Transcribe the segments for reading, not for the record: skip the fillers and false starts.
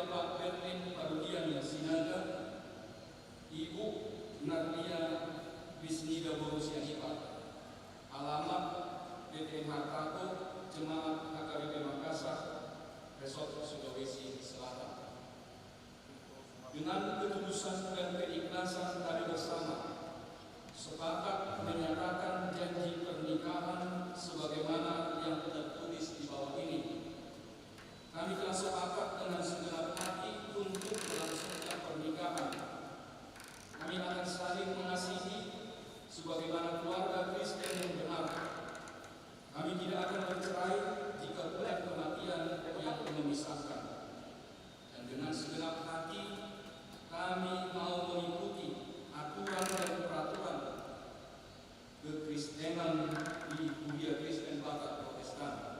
Bapak Berlin Parudian Sinaga, Ibu Narnia Bisnida Borussia Ipa. Alamat PT Hartako, Jemaat HKBP Makassar, Resort Sulawesi Selatan. Dengan ketulusan dan keikhlasan kami bersama sepakat menyatakan janji pernikahan sebagaimana yang tertulis di bawah ini. Kami telah sepakat dengan segenap hati untuk melangsungkan pernikahan. Kami akan saling mengasihi sebagaimana keluarga Kristen yang benar. Kami tidak akan bercerai jika kelak kematian yang memisahkan. Dan dengan segenap hati kami mau mengikuti aturan dan peraturan kekristenan di Kuliah Kristen Batak Protestan.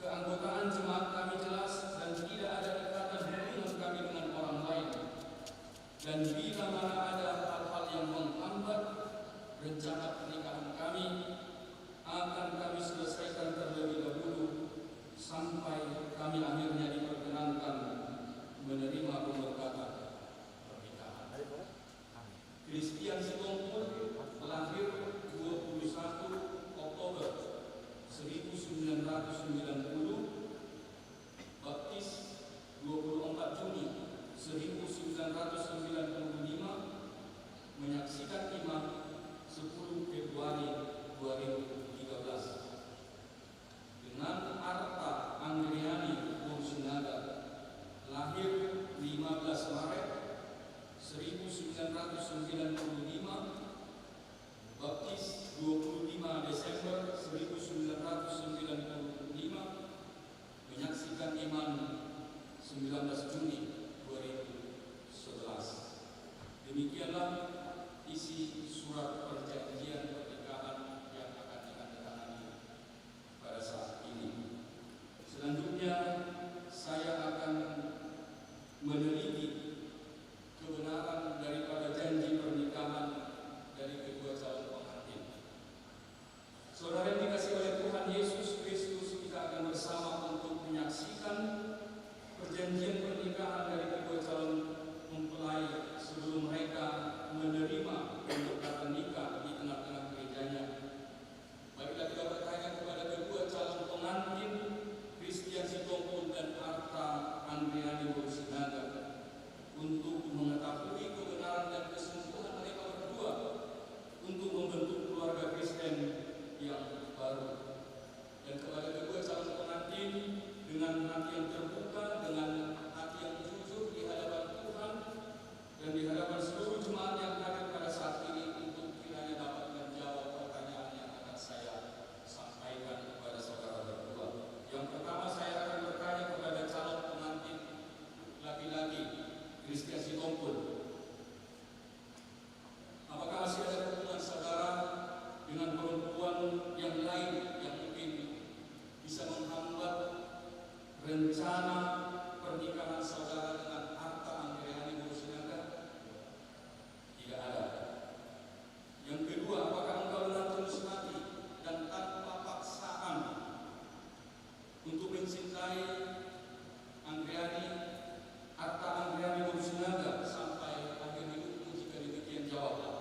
Keanggotaan jemaat kami jelas dan tidak ada ikatan hubungan kami dengan orang lain. Dan bila mana ada hal-hal yang menghambat rencana pernikahan kami, akan kami selesaikan terlebih dahulu sampai kami akhirnya diperkenankan menerima pemberkatan pernikahan. Christian Sitompul lahir 21 Oktober 1990, baptis 24 Juni 1995, menyaksikan imam 10 Februari 2013. Dengan Arta Andriani Bursinaga, lahir 15 Maret 1995, baptis 25 Desember 1995, menyaksikan iman 19 Juni 2011. Demikianlah isi surat perjanjian pernikahan yang akan ditandatangani pada saat ini. Selanjutnya saya akan meneliti kebenaran daripada janji pernikahan dari kedua calon pengantin. Saudara yang dikasihi oleh Tuhan Yesus Kristus, kita akan bersama untuk menyaksikan perjanjian pernikahan dari kedua calon mempelai sebelum mereka menerima pernikahan nikah di tengah-tengah gerejanya. Baiklah, kita bertanya kepada kedua calon pengantin, Christian Sitompul dan Arta Andriani Bursinaga, untuk mengetahui kebenaran dan kesungguhan mereka berdua untuk membentuk keluarga Kristen yang baru. Dan kepada kedua calon pengantin, dengan hati yang terbuka, dengan hati yang jujur di hadapan Tuhan dan di hadapan seluruh jemaat yang hadir pada saat ini, untuk kiranya dapat menjawab pertanyaan yang akan saya sampaikan kepada saudara berdua. Yang pertama, saya akan bertanya kepada calon pengantin laki-laki, Christian Sitompul. Apakah masih ada hubungan saudara dengan perempuan yang lain yang mungkin bisa menghambat rencana pernikahan saudara dengan Arta Andriani Bursinaga? Tidak ada. Yang kedua, apakah engkau dengan tulus hati dan tanpa paksaan untuk mencintai Arta Andriani Bursinaga sampai akhir hidupmu? Jika demikian, jawablah.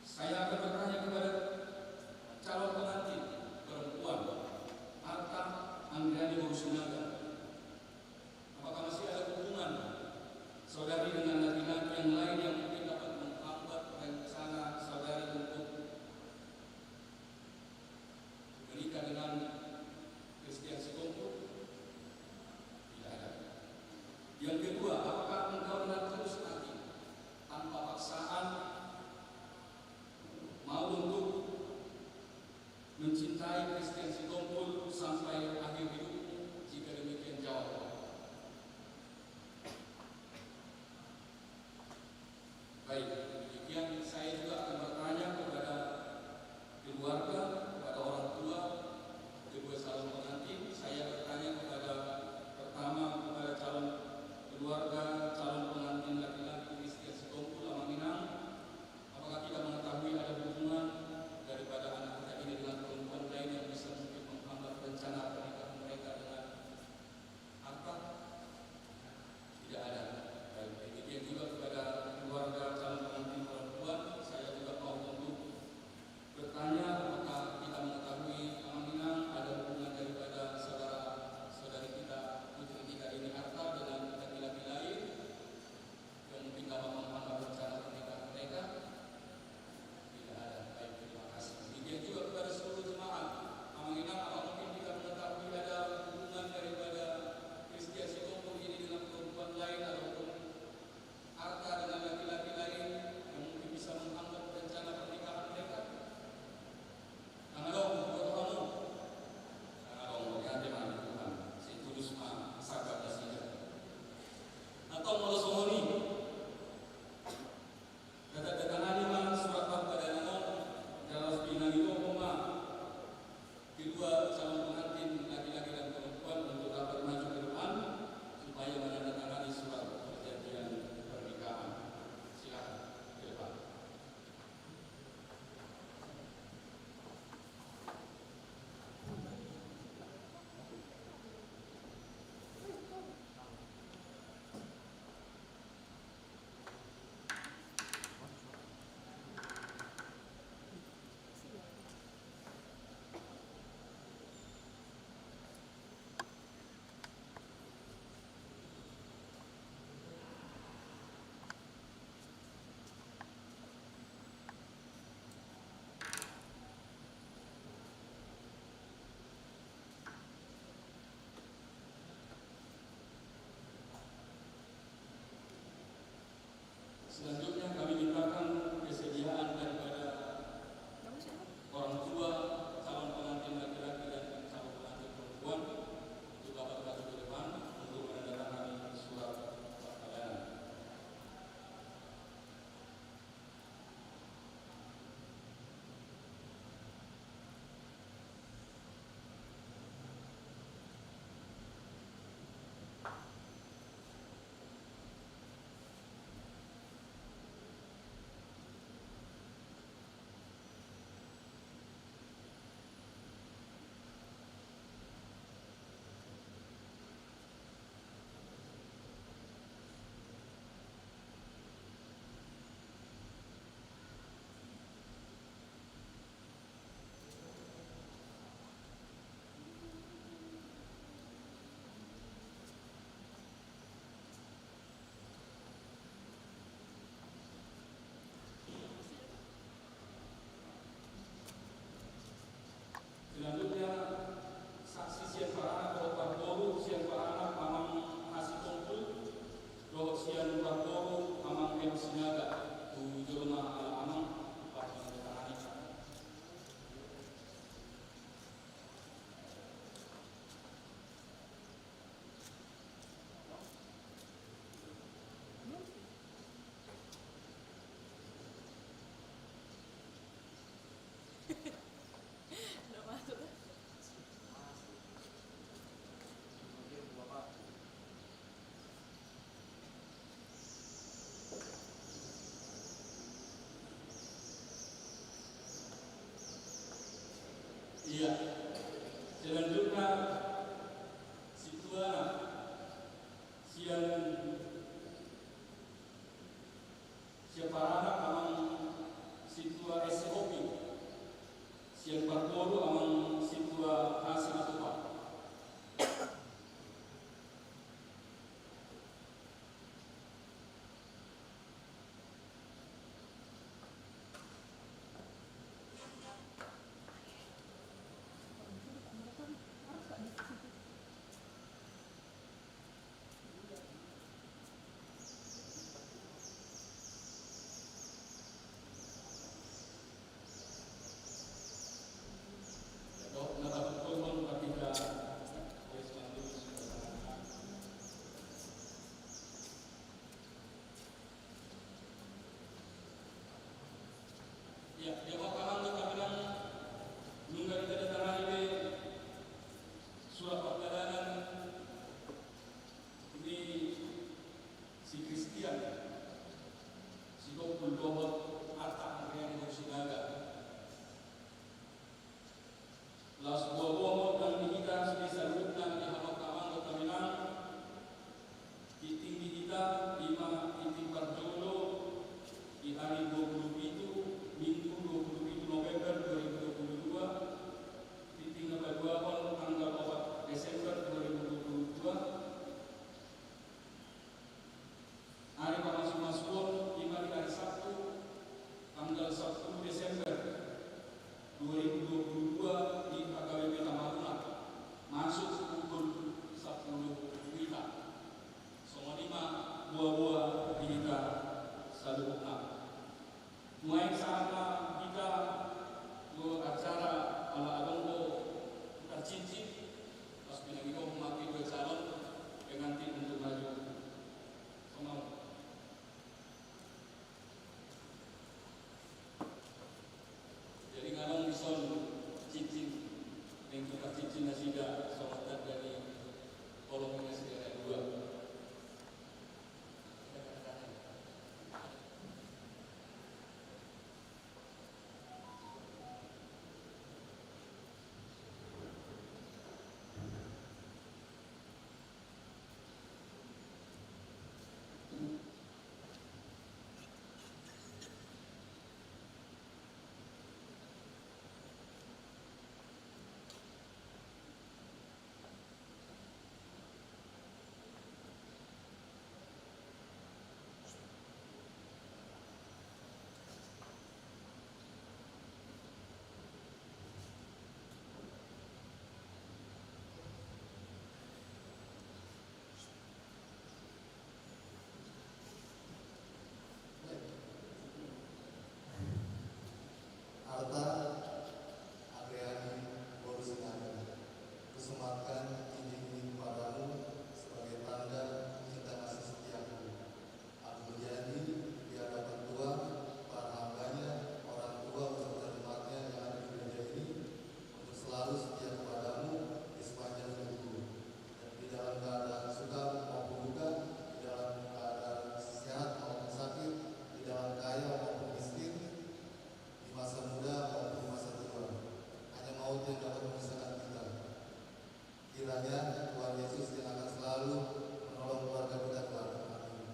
Saya akan bertanya kepada calon pengantin perempuan, Arta Andriani Bursinaga. Apakah masih ada hubungan saudari dengan laki-laki yang lain yang mungkin dapat menghambat rencana saudari untuk menikah dengan Christian Sitompul? Tidak ada. Yang kedua, apakah engkau dengan tulus hati tanpa paksaan mau untuk mencintai Christian Sitompul sampai akhir hidupmu? Jika demikian, jawablah. bersinaga tu jelema alam pas menandatangani. Iya. Selanjutnya situa siapa anak amang situa SOP siang berkoru amang situa hasil tupa. Ya, dia paham kita bilang nunggu kita datang ini surat perjalanan ini si Kristian si Dokul Dobot Arta Angkrian Bersinaga las buah-buah dan kita sudah salutkan di halok kamang kota Minang titing kita 5 titing Parjolo di hari 27 Minggu 27 November 2022 titing nomor 2 tanggal 4 Desember 2022 hari pamasuk-masuk 5 di hari Sabtu tanggal 1 Desember 2022 di KKWP Tamaruna masuk pukul 10 WITA semua 5 buah-buah kita salutkan. Mulai sama kita acara ala alonggo tercincin pas pinagino memakai 2 calon dengan tim untuk maju semua. Jadi ngalong bison cincin yang kita cincin nasida sobat dari kolomnya sida 2. Arta Angkriani Bersinaga persembahkan ini padamu sebagai tanda cinta kasih setiaku. Aku berjanji di hadapan Tuhan, para hambanya, orang tua beserta jemaatnya yang ada di gereja ini untuk selalu setia kepadamu di sepanjang hidupku, dan di dalam keadaan suka maupun duka, di dalam keadaan sehat maupun sakit, di dalam kaya maupun miskin, di masa muda maupun masa tua, hanya maut yang dapat memisahkan kita. Kiranya Tuhan Yesus yang akan selalu menolong keluarga kita kelak. Amin.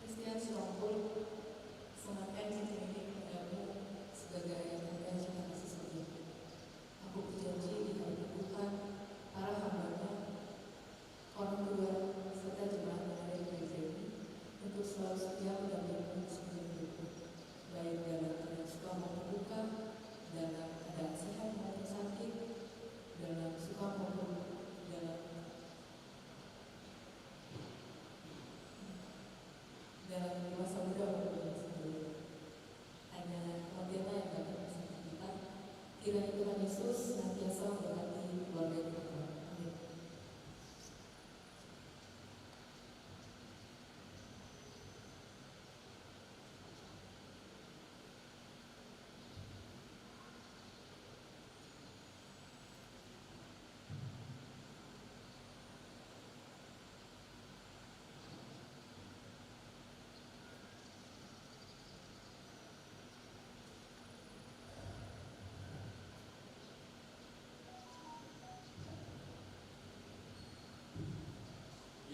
Kristian Sirongkul, selamatkan cincin ini kepadamu sebagai ayat tanda cinta kasih setia. Aku berjanji di hadapan Tuhan, para hambanya, orang tua serta jemaat yang ada di gereja ini dan dewasa muda maupun sendiri. Hanya kematian yang dapat bersama kita. Kiranya Tuhan Yesus senantiasa memberkati keluarga kita. Amin.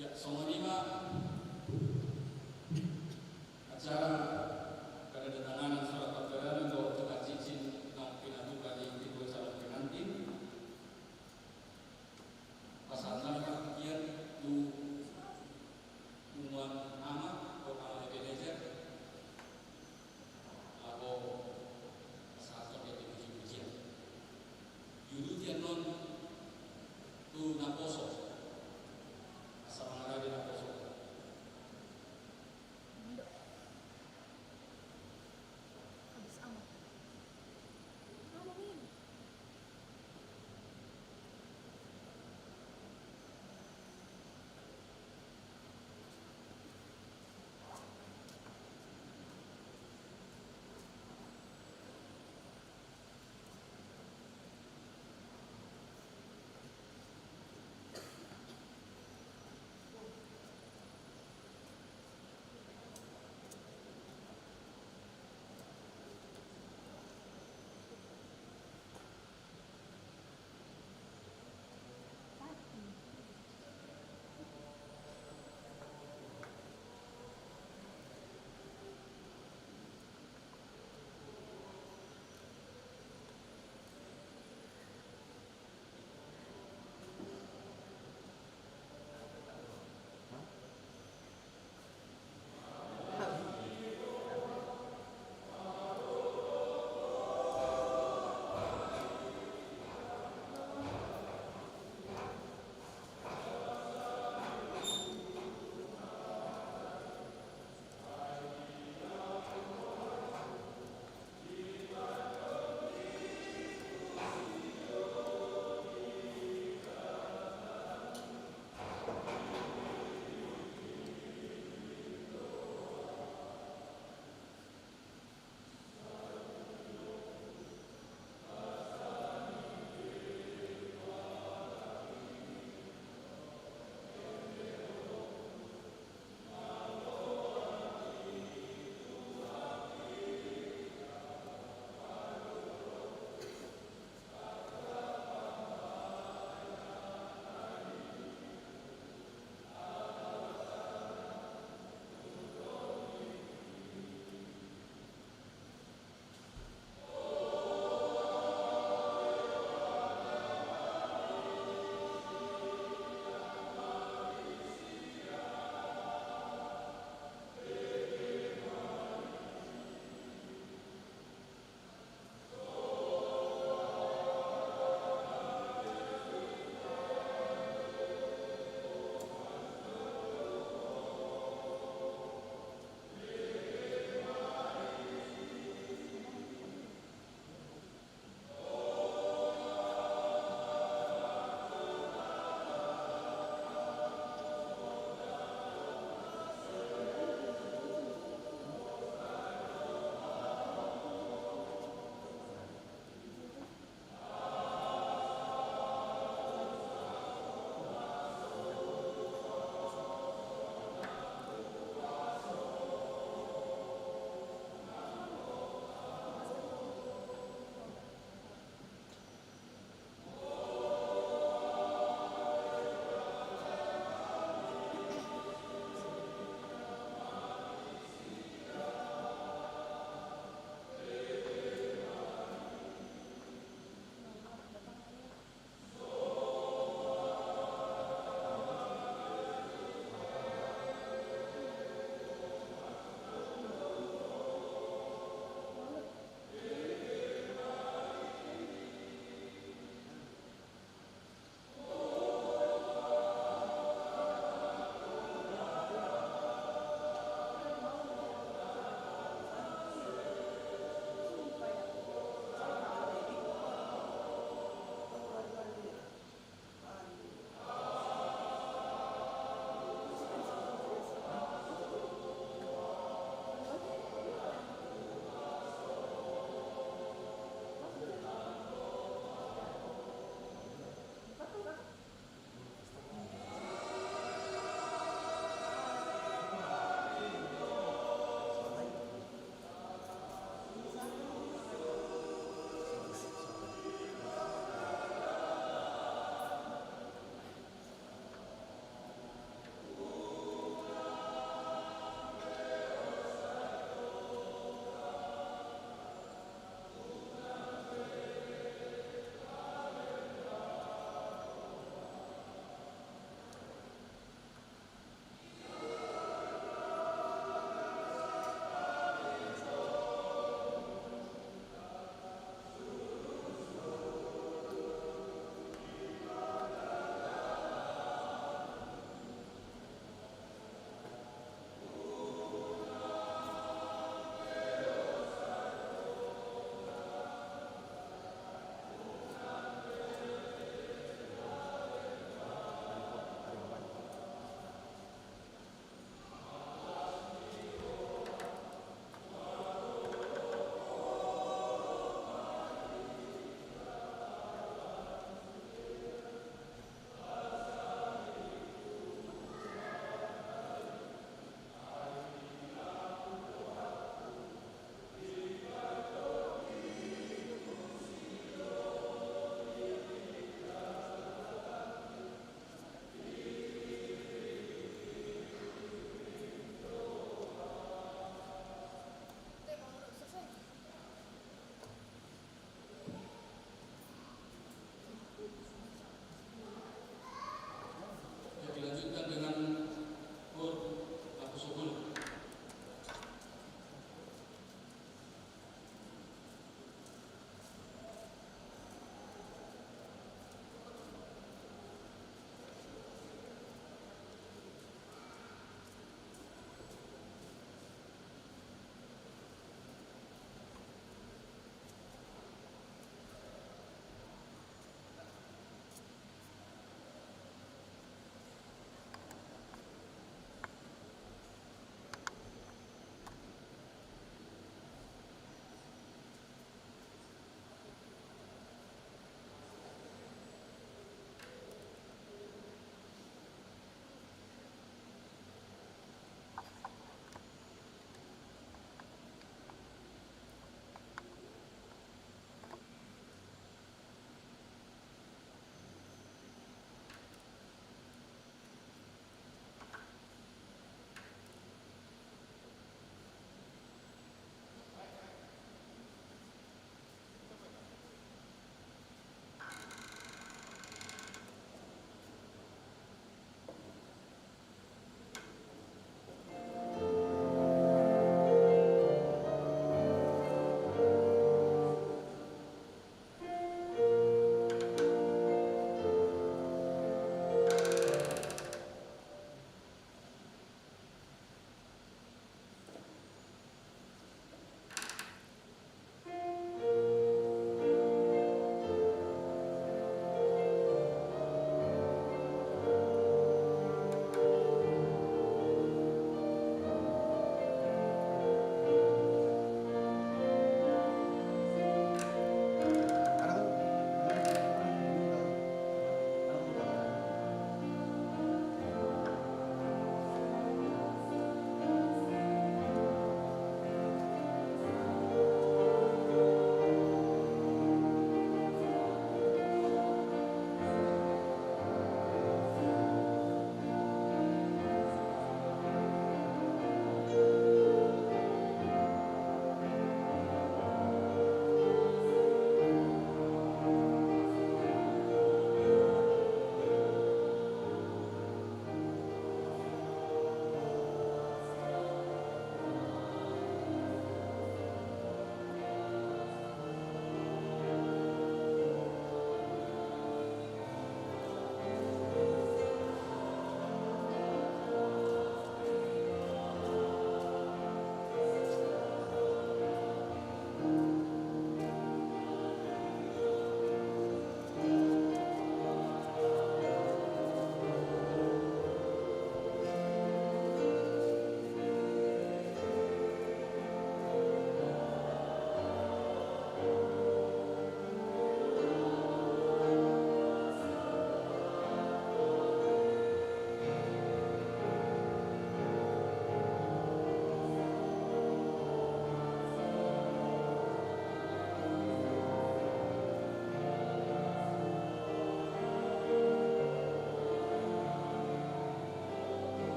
Ya, songonima acara kedatangan surat pagkaran bahwa tukar cincin ng pinatukan yung tibo sa pengantin pasangan kakikian yung umuan ama o ang Ebenezer ako pasangan yung tibo-tibo yudutian non tu naposo sa mga rali na poso. Habis amat. Ngomongin.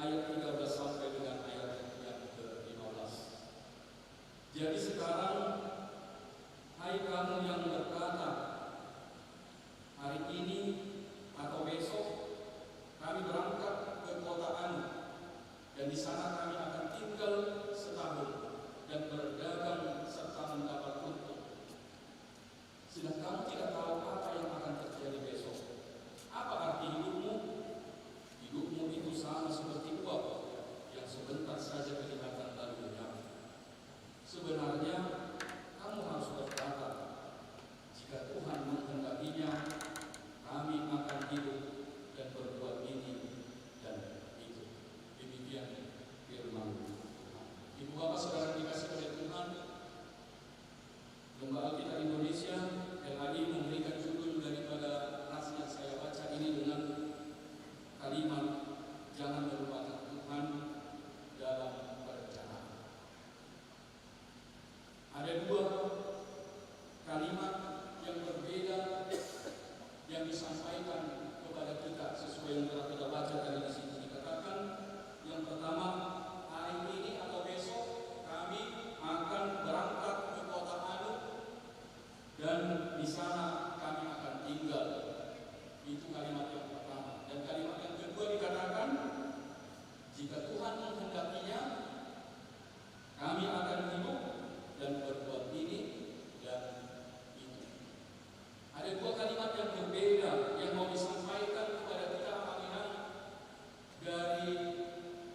ayat 13 sampai dengan ayat yang ke-15. Jadi sekarang, hai kamu yang berkata, hari ini atau besok kami berangkat ke kota Anu, dan di sana kami akan tinggal setahun dan berdagang serta mendapat untung. Sedang kamu tidak tahu apa yang akan terjadi besok. Apa arti hidupmu? Hidupmu itu sama seperti uap yang sebentar saja kelihatan lalu lenyap. Sebenarnya kamu harus berkata, jika Tuhan menghendakinya, kami akan hidup dan berbuat ini dan itu. Demikian firman Tuhan. Ibu bapak saudara dikasih oleh Tuhan, Lembaga Alkitab Indonesia LAI memberikan judul daripada nas yang saya baca ini dengan kalimat jangan melupakan Tuhan dalam perencanaan. Ada dua kalimat yang berbeda yang disampaikan kepada kita sesuai yang telah kita baca tadi di sini. Dikatakan yang pertama, hari ini atau besok kami akan berangkat ke kota Anu dan di sana kami akan tinggal. Itu kalimat yang pertama. Dan kalimat yang kedua dikatakan, jika Tuhan menghendakinya, kami akan hidup dan berbuat ini dan itu. Ada dua kalimat yang berbeda yang mau disampaikan kepada kita anak-anak dari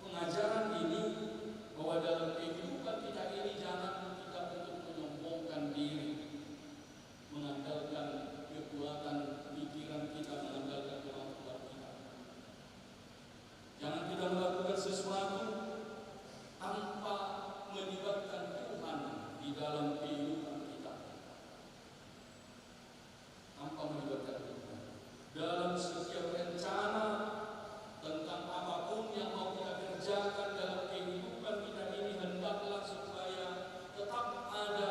pengajaran ini, bahwa dalam kehidupan kita ini jangan kita untuk menyombongkan diri, mengandalkan kekuatan pikiran kita, mengandalkan kemampuan kita. Jangan kita melakukan sesuatu tanpa melibatkan Tuhan di dalam kehidupan kita. Tanpa melibatkan Tuhan dalam setiap rencana tentang apapun yang mau kita kerjakan dalam kehidupan kita ini, hendaklah supaya tetap ada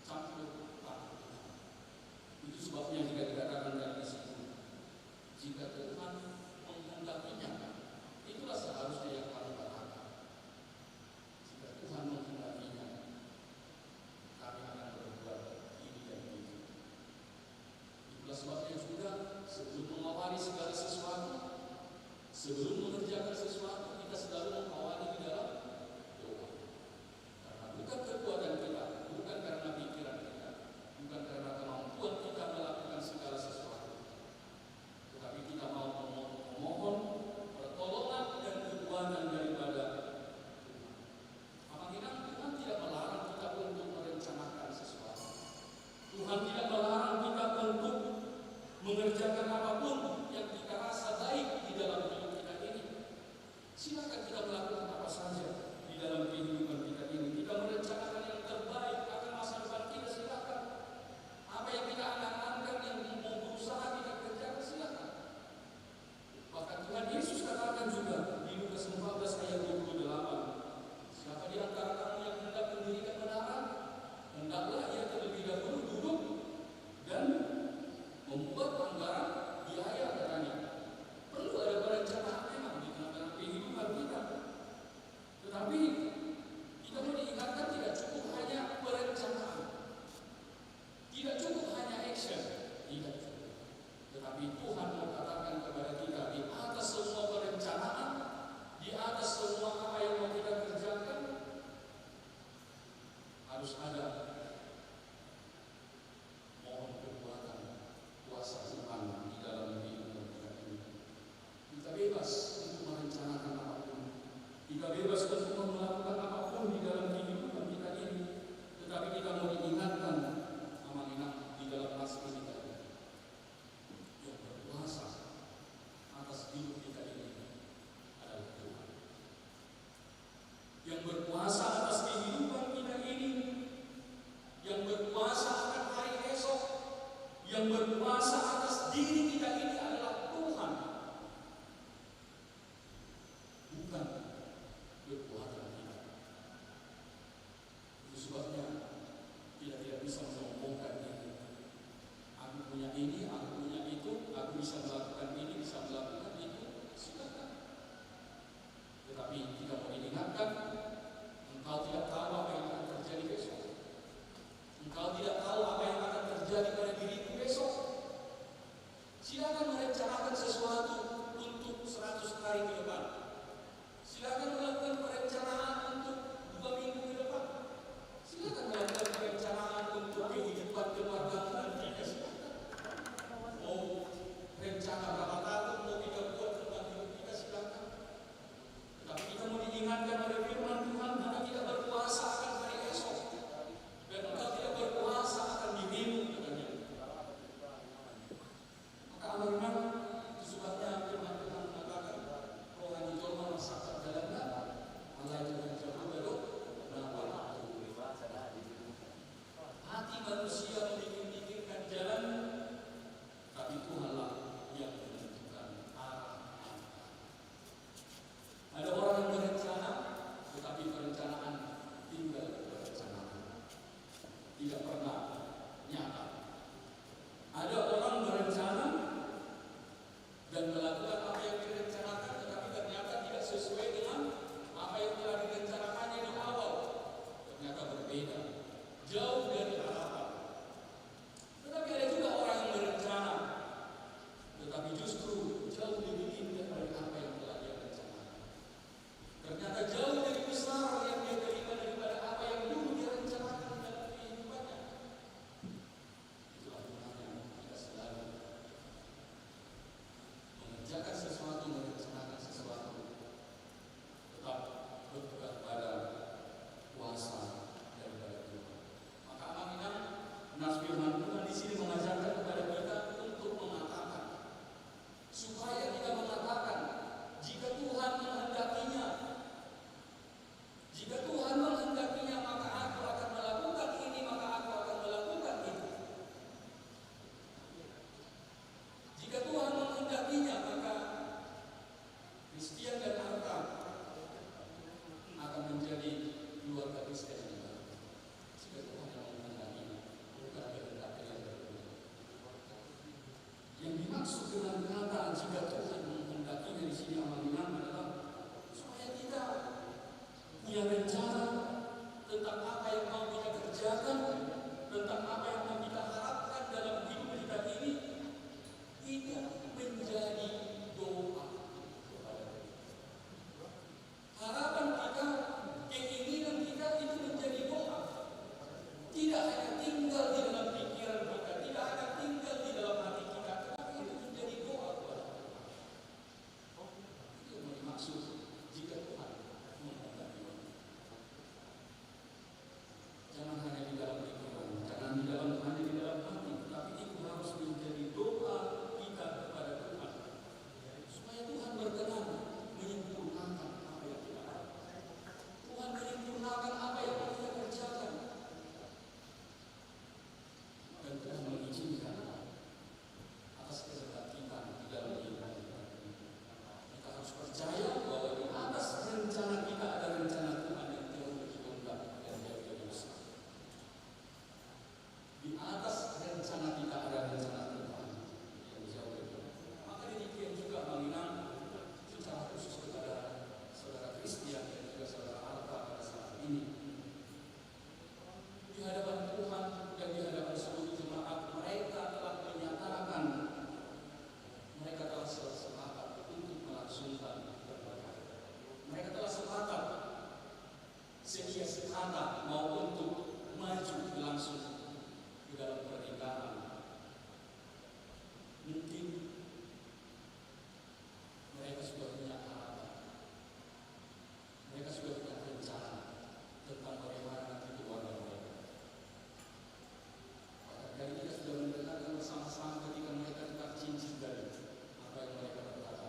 campur tangan Tuhan. Itu sebabnya jika dikatakan dari situ, jika Tuhan menghendakinya, itulah seharusnya yang kami katakan. Jika Tuhan menghendakinya, kami akan berbuat ini dan itu. Itulah sebabnya juga sebelum mengawali segala sesuatu, sebelum mengerjakan sesuatu, kita selalu mengawali di dalam doa. Karena bukan kekuatan kita, bukan karena pikiran kita, bukan karena kemampuan kita melakukan segala sesuatu, tetapi kita mau memohon pertolongan dan kekuatan daripada Tuhan. Apabila Tuhan tidak melarang kita untuk merencanakan sesuatu, Tuhan tidak melarang kita untuk mengerjakan apapun yang kita rasa baik di dalam hidup kita ini. Silakan kita melakukan apa saja di dalam kehidupan kita ini. Kita merencanakan yang terbaik akan masa depan kita, silakan. Apa yang kita angan-angan, yang mau berusaha kita kerjakan, silakan. Bahkan Tuhan Yesus katakan juga di Lukas 14 ayat 28, siapa di antara kamu yang hendak mendirikan menara, hendaklah ia terlebih dahulu duduk dan membuat anggaran biaya katanya. Perlu ada perencanaan memang di tengah-tengah kehidupan kita. Tetapi kita mau diingatkan tidak cukup hanya perencanaan, tidak cukup hanya action, tidak cukup. Tetapi Tuhan mau katakan kepada kita, di atas semua perencanaan, di atas semua apa yang mau kita kerjakan, harus ada mohon kekuatan, kuasa Tuhan di dalam kehidupan kita ini. Kita bebas untuk merencanakan apapun, kita bebas untuk melakukan apapun di dalam kehidupan kita ini. Tetapi kita mau diingatkan, amanah di dalam nas ini tadi, yang berkuasa atas hidup kita ini adalah Tuhan. Yang berkuasa atas kehidupan kita ini, yang berkuasa akan hari esok, yang berkuasa atas diri kita ini adalah Tuhan, bukan kekuatan kita. Itu sebabnya kita tidak bisa menyombongkan diri. Aku punya ini, aku punya itu, aku bisa melakukan ini, bisa melakukan itu. Silakan. dan melakukan apa yang direncanakan, tetapi ternyata tidak sesuai dengan apa yang telah direncanakannya di awal. Ternyata berbeda, jauh dari harapan. Tetapi ada juga orang yang berencana, tetapi justru jauh lebih indah dari apa yang telah dia rencanakan. Ternyata jauh lebih besar yang dia terima daripada apa yang dulu dia rencanakan dalam kehidupannya. Itulah gunanya kita selalu mengerjakan sesuatu, merencanakan sesuatu, tetap berpegang pada kuasa daripada Tuhan. Maka aminan, nas firman Tuhan di sini mengajarkan kepada kita untuk mengatakan, supaya kita mengatakan, jika Tuhan menghendakinya, jika Tuhan menghendakinya, maka aku akan melakukan ini, maka aku akan melakukan itu. Jika Tuhan menghendakinya, maka Kristian dan harta akan menjadi keluarga Kristen yang baru. Jika Tuhan yang menghendakinya, bukan kehendak yang berbeda. Yang dimaksud dengan kata jika Tuhan menghendakinya di sini aminan adalah supaya kita punya rencana tentang apa yang mau kita kerjakan, tentang apa yang mau kita harapkan dalam hidup kita ini, itu menjadi doa kepada Tuhan. Harapan kita, keinginan kita itu menjadi doa. Tidak hanya tinggal di dalam pikiran kita, tidak hanya tinggal di dalam hati kita, tetapi itu menjadi doa kepada Tuhan. Itu yang dimaksud jika Tuhan menghendaki. Jangan hanya di dalam pikiran, jangan hanya di dalam hati, tetapi itu harus menjadi doa kita kepada Tuhan, supaya Tuhan berkenan menyempurnakan apa yang kita lakukan. Tuhan menyempurnakan apa yang kita kerjakan, dan Tuhan mengizinkan atas kehendak kita di dalam hidup kita. Kita harus percaya bahwa di atas rencana kita ada rencana Tuhan yang jauh lebih lengkap dan jauh lebih besar. Di atas rencana kita ada rencana Tuhan yang jauh lebih lengkap. Maka demikian juga mengingat secara khusus kepada saudara Kristian dan juga saudara Arta pada saat ini. Di hadapan Tuhan dan di hadapan seluruh jemaat, mereka telah menyatakan, mereka telah sepakat untuk melangsungkan pernikahan. Mereka telah sepakat sedia sekata mau untuk maju langsung ke dalam pernikahan. Mungkin mereka sudah punya harapan, mereka sudah punya rencana tentang bagaimana nanti keluarga mereka. Dan kita sudah mendengarkan bersama-sama ketika mereka tukar cincin dari apa yang mereka berkata.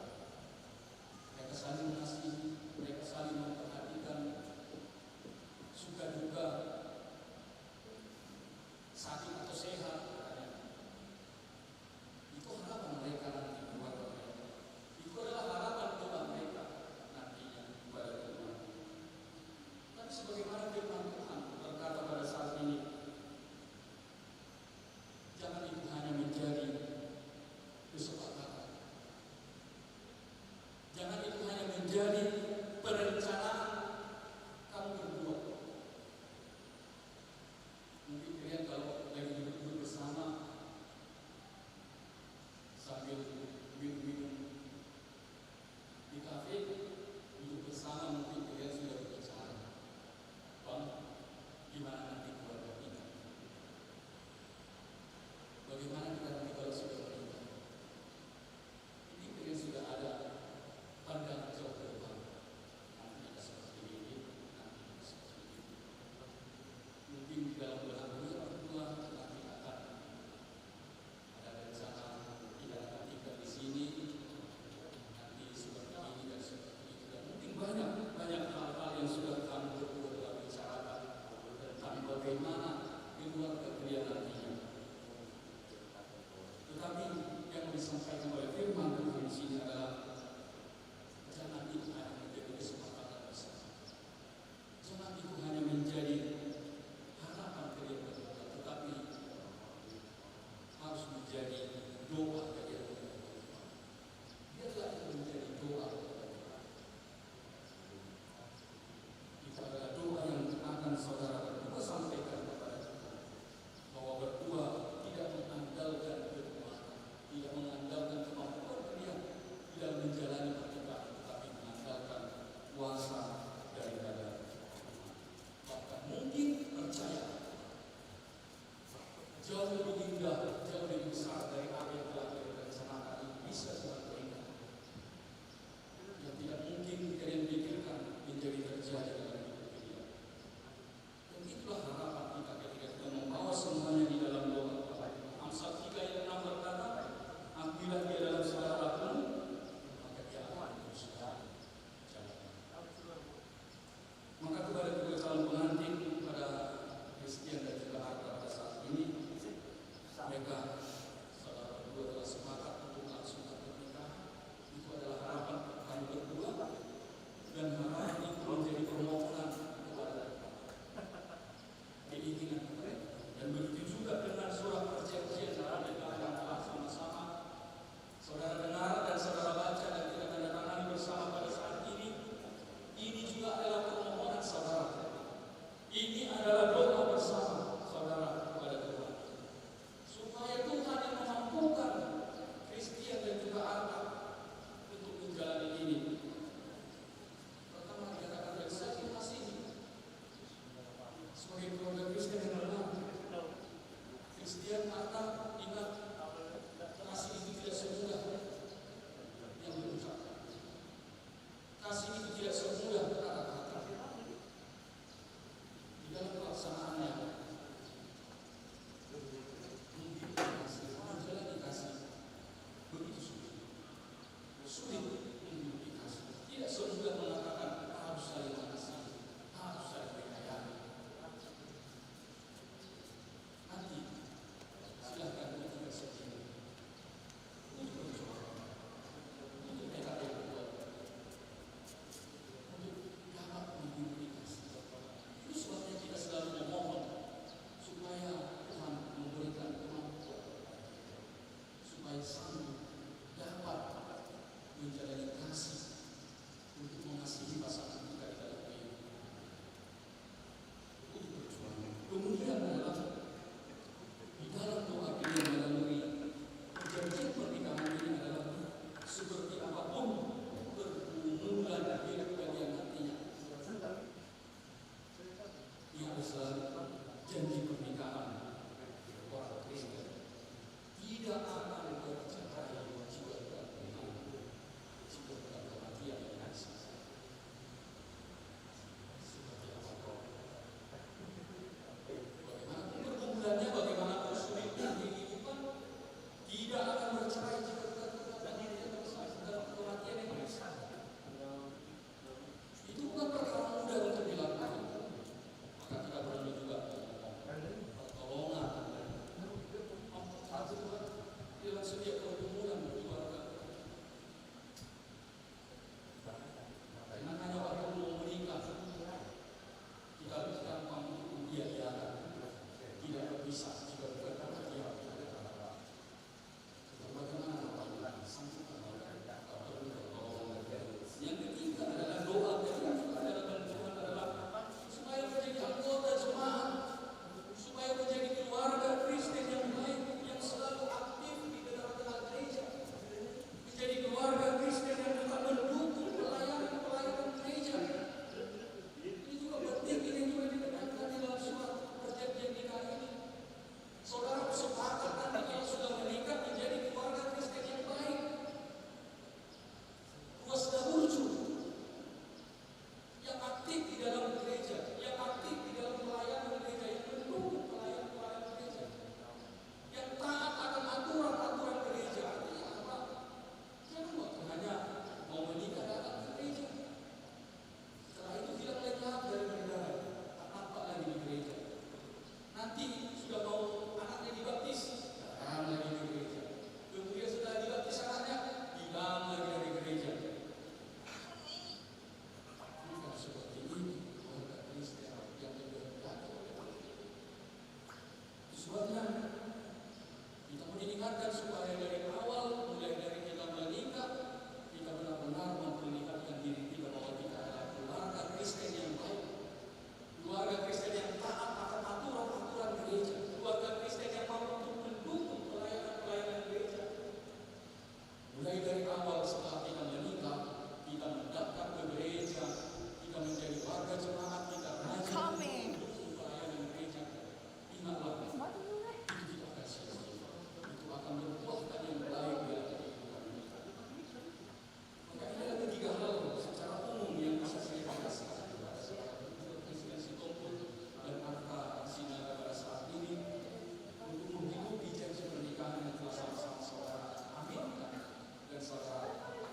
Mereka saling mengasihi, mereka saling memperhatikan, suka duka, sakit atau sehat. Itu harapan mereka nanti keluarga mereka. Itu adalah harapan doa mereka nantinya kepada Tuhan. Tapi sebagaimana firman Tuhan berkata pada saat ini, jangan itu hanya menjadi kesepakatan. Jangan itu hanya menjadi perencanaan kamu berdua. Mungkin kalian kalau lagi duduk bersama sambil minum-minum di kafe, duduk bersama, mungkin kalian sudah berbicara, Bang, gimana nanti keluarga kita? Bagaimana kita nanti kalau sudah menikah? Ini kalian sudah ada pandangan jauh ke depan.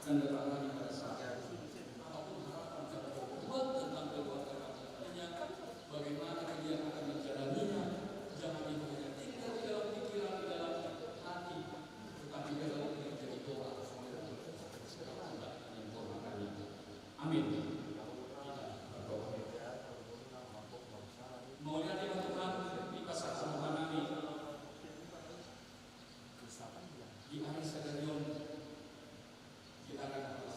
akan datang lagi pada saat apapun harapan kita buat tentang keluarga kamu, hanya bagaimana kalian akan menjalaninya. Jangan itu hanya tinggal di dalam pikiran, di dalam hati, tetapi dalam menjadi doa. Amin. Kita berdoa. Mulia Tuhan, di pasar Rohani di hari Sagarion, di hari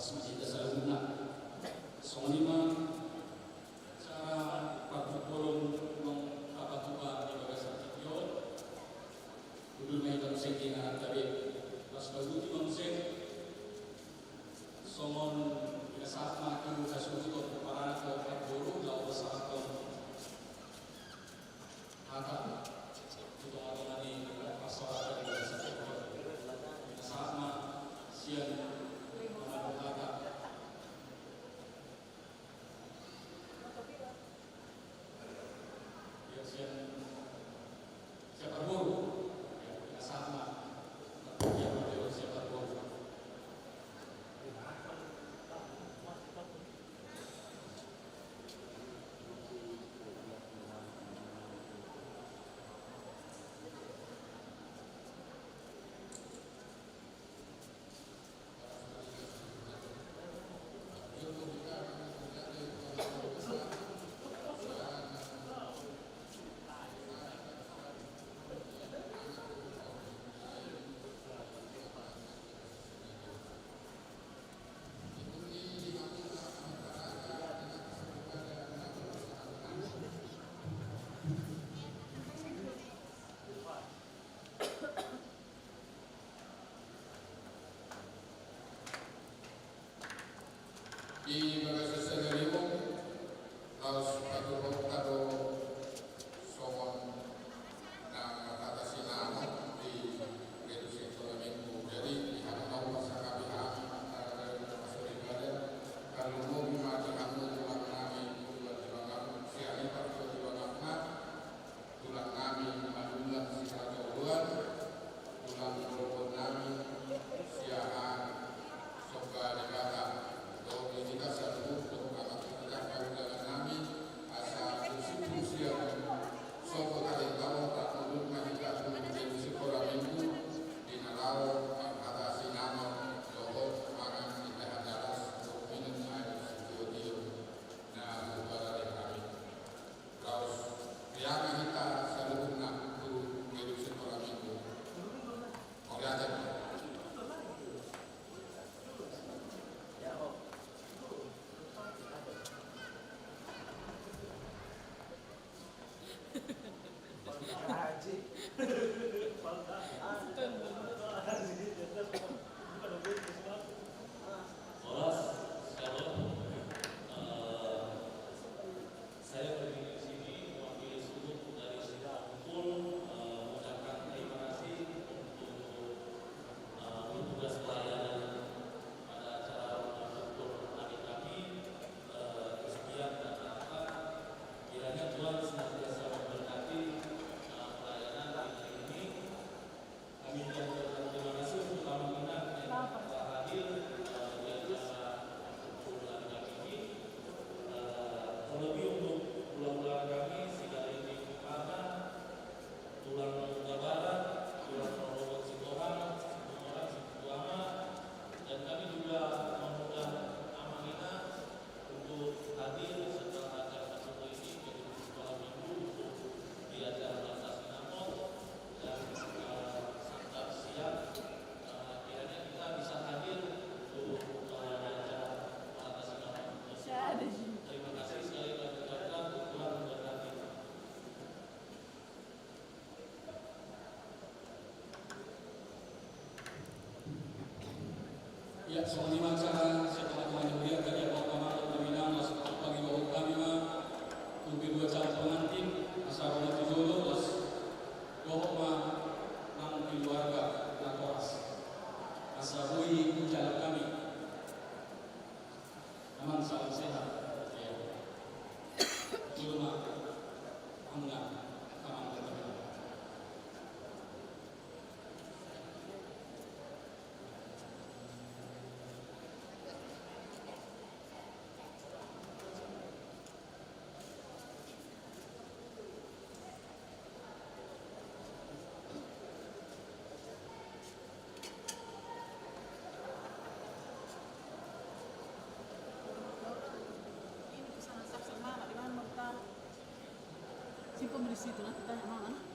Masjid Saluna. Sonima cara pagpupulong ng kapatuba di bagas artikyo. Udul may tansegi na tabi. Mas baguti mangseng somon pinasama kibu kasugot para ko pagburu lawa sa aton haka ito ato na ni pasawara di bagas artikyo. Pinasama siya siapa guru ya sama siapa guru di bagas segalimo harus patulog kado somon na makatasi namo di reduksi ekonomi. Jadi dihanap masa kabihan antara masuri badan kalau mau mati kamu tulang kami tulang siang itu tulang kami madulan sisa jauhan tulang robot kami siahan soka dikata kita satu untuk kita dengan kami asal fungsi yang soal kali tahu tak perlu kita menjadi sekolah minggu di nalar atasi nama dohor mangan kita adalah untuk minum air studio nah udara di kami terus yang kita selalu nak untuk menjadi sekolah minggu oke aja. Saya berdiri di sini mewakili seluruh dari Sidang Kumpul mengucapkan terima kasih untuk tugas pelayanan pada acara kumpul adik kami kesekian dan apa kiranya Tuhan senantiasa memberkati pelayanan hari ini. Kami mengucapkan terima kasih untuk tamu minat yang telah hadir di acara kumpul adik kami ini. Terlebih untuk pulang-pulang kami Sigari di Kupana, Tulang Nusa Barat, Tulang Rorobo Sitohang, Sitohang, Situama, dan kami juga mengundang Amanina untuk hadir setelah acara kumpul ini jadi sekolah minggu untuk di acara Lantas Sinamon dan santap siang. Kiranya kita bisa hadir untuk acara Lantas Sinamon. Terima kasih sekali lagi ucapkan Tuhan memberkati. Ya, semua acara setelah kemajuan dari Bapak Pembina masuk pagi bawah kami untuk dua calon pengantin asal rumah Tijolo terus Gohoma nang keluarga Natoras asal Bui jalan kami aman salam sehat. Cuma enggak kamang ketemu. Simpan di situ nanti tanya mana.